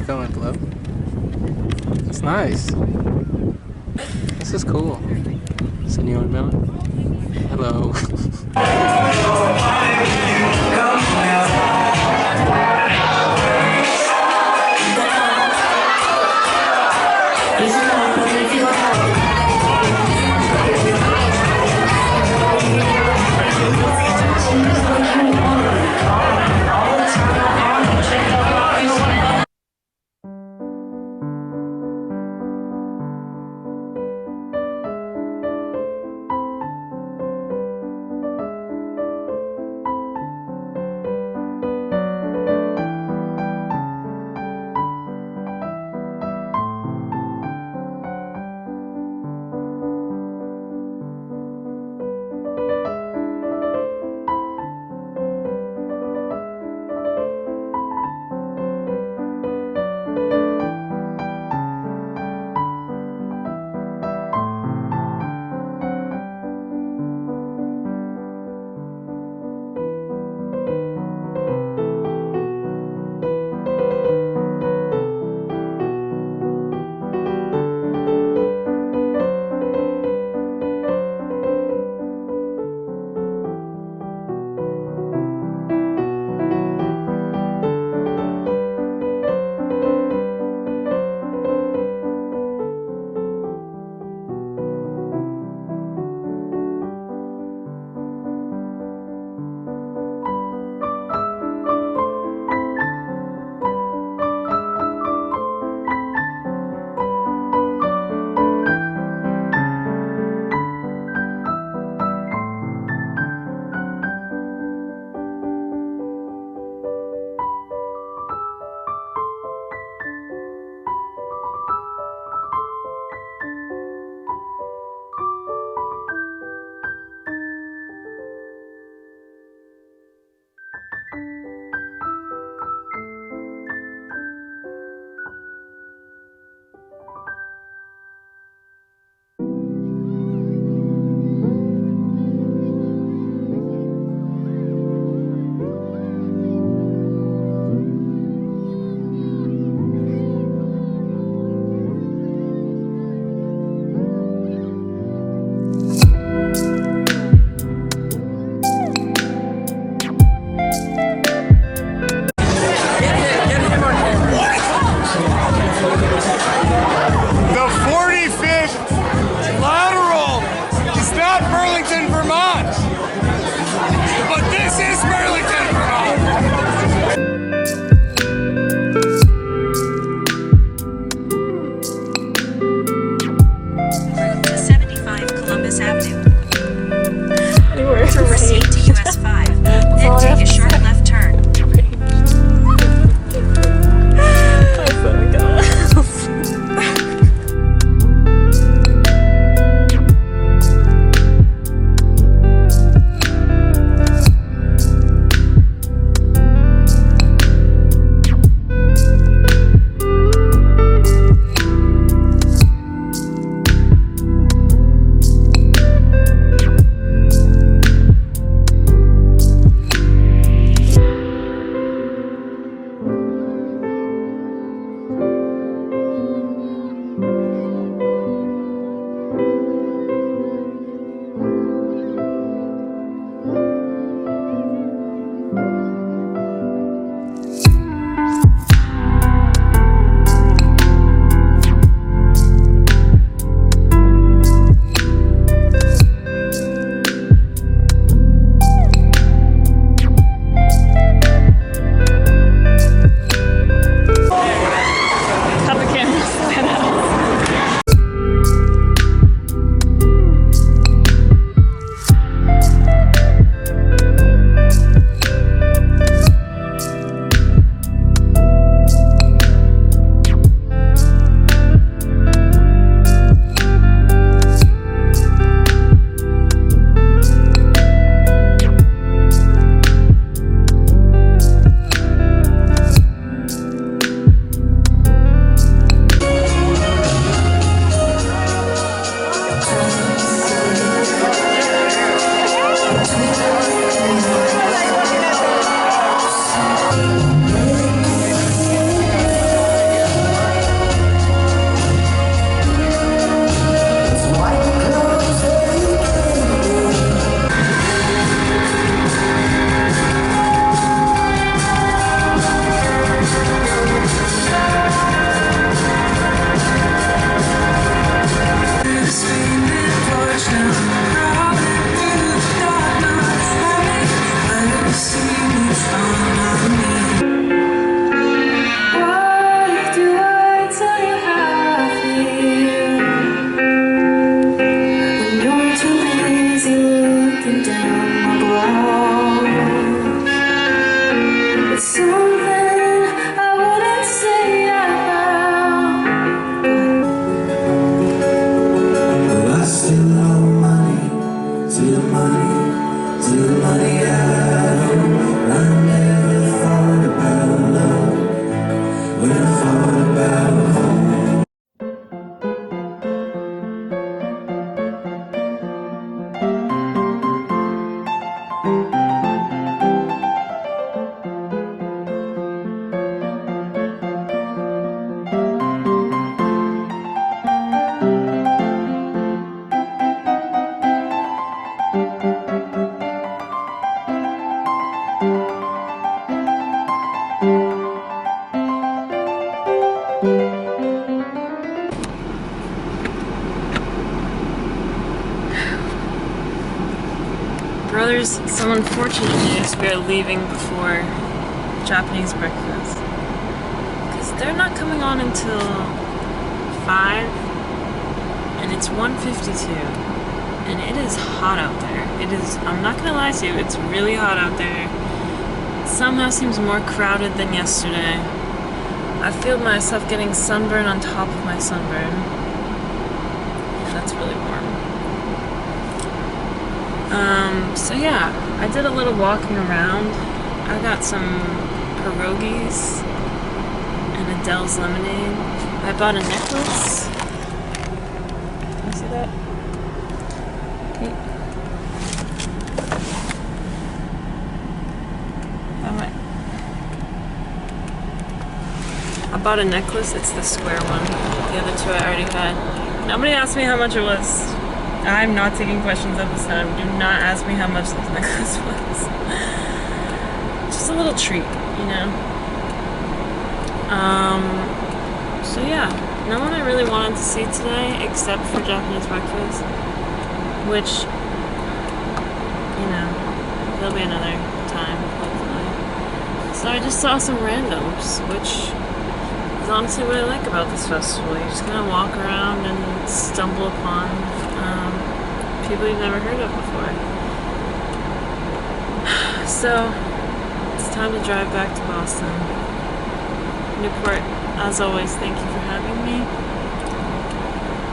going, Flo? That's nice. This is cool. Senor Miller. Hello. there's some unfortunate news. We are leaving before Japanese breakfast. Because they're not coming on until 5. And it's 1:52. And it is hot out there. It is, I'm not gonna lie to you, it's really hot out there. It somehow seems more crowded than yesterday. I feel myself getting sunburn on top of my sunburn. Yeah, that's really warm. So yeah, I did a little walking around. I got some pierogies and Adele's lemonade. I bought a necklace. Can you see that? Okay. I bought a necklace. It's the square one. The other two I already had. Nobody asked me how much it was. I'm not taking questions at this time. Do not ask me how much this necklace was. Just a little treat, you know? So yeah, no one I really wanted to see today except for Japanese breakfast, which, you know, there'll be another time, hopefully. So I just saw some randoms, which is honestly what I like about this festival. You just kind of walk around and stumble upon people you've never heard of before. So, it's time to drive back to Boston. Newport, as always, thank you for having me.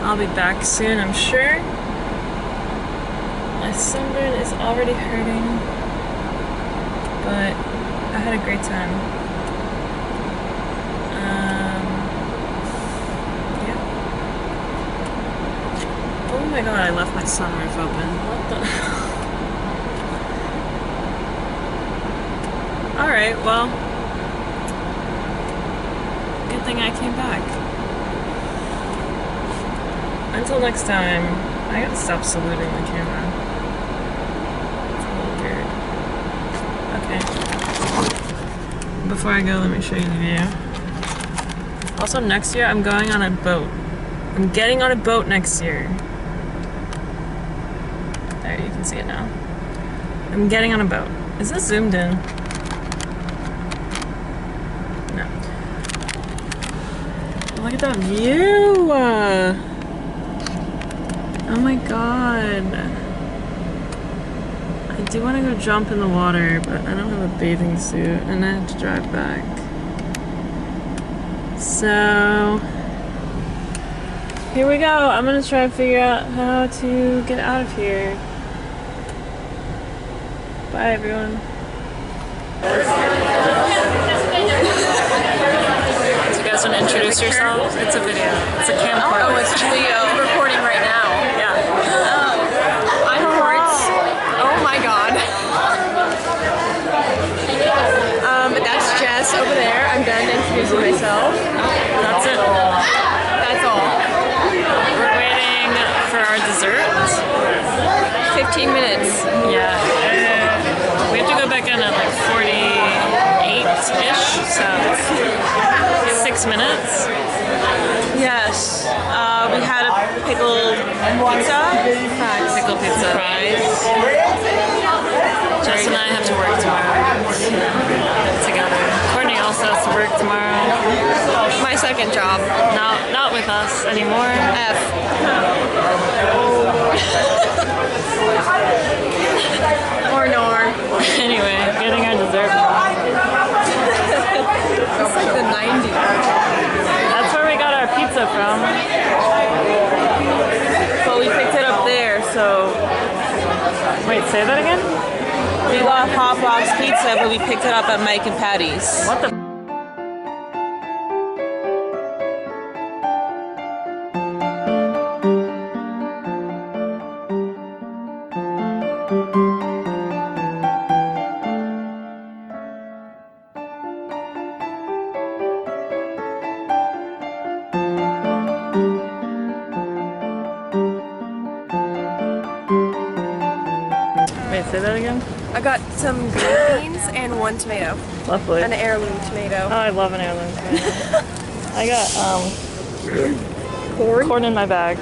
I'll be back soon, I'm sure. My sunburn is already hurting, but I had a great time. Yeah. Oh my god, I left my sunroof open. What the? Alright, well, good thing I came back. Until next time, I gotta stop saluting the camera. It's a little weird. Okay. Before I go, let me show you the view. Also, next year, I'm going on a boat. I'm getting on a boat next year. There, you can see it now. I'm getting on a boat. Is this zoomed in? No. Look at that view! Oh my god. I do want to go jump in the water, but I don't have a bathing suit and I have to drive back. So, here we go. I'm gonna try to figure out how to get out of here. Bye everyone. So you guys want to introduce yourselves? It's a video. It's a camcorder. Oh, it's Leo. Recording right now. Yeah. I'm Quartz. Oh my god. That's Jess over there. I'm done introducing myself. That's it. That's all. We're waiting for our dessert. 15 minutes. Yeah. We have to go back in at like 48-ish, so 6 minutes. Yes. We had a pickled pizza. Pickle pizza. Fries. Jess and I have to work tomorrow. Together. Courtney also has to work tomorrow. My second job. Not with us anymore. F. Or nor. Anyway, getting our dessert. It's like the 90s. That's where we got our pizza from. But we picked it up there, so Wait, say that again? we got hot box pizza, but we picked it up at Mike and Patty's. What the? Wait, say that again? I got some green beans and one tomato. Lovely. An heirloom tomato. Oh, I love an heirloom tomato. I got corn in my bag.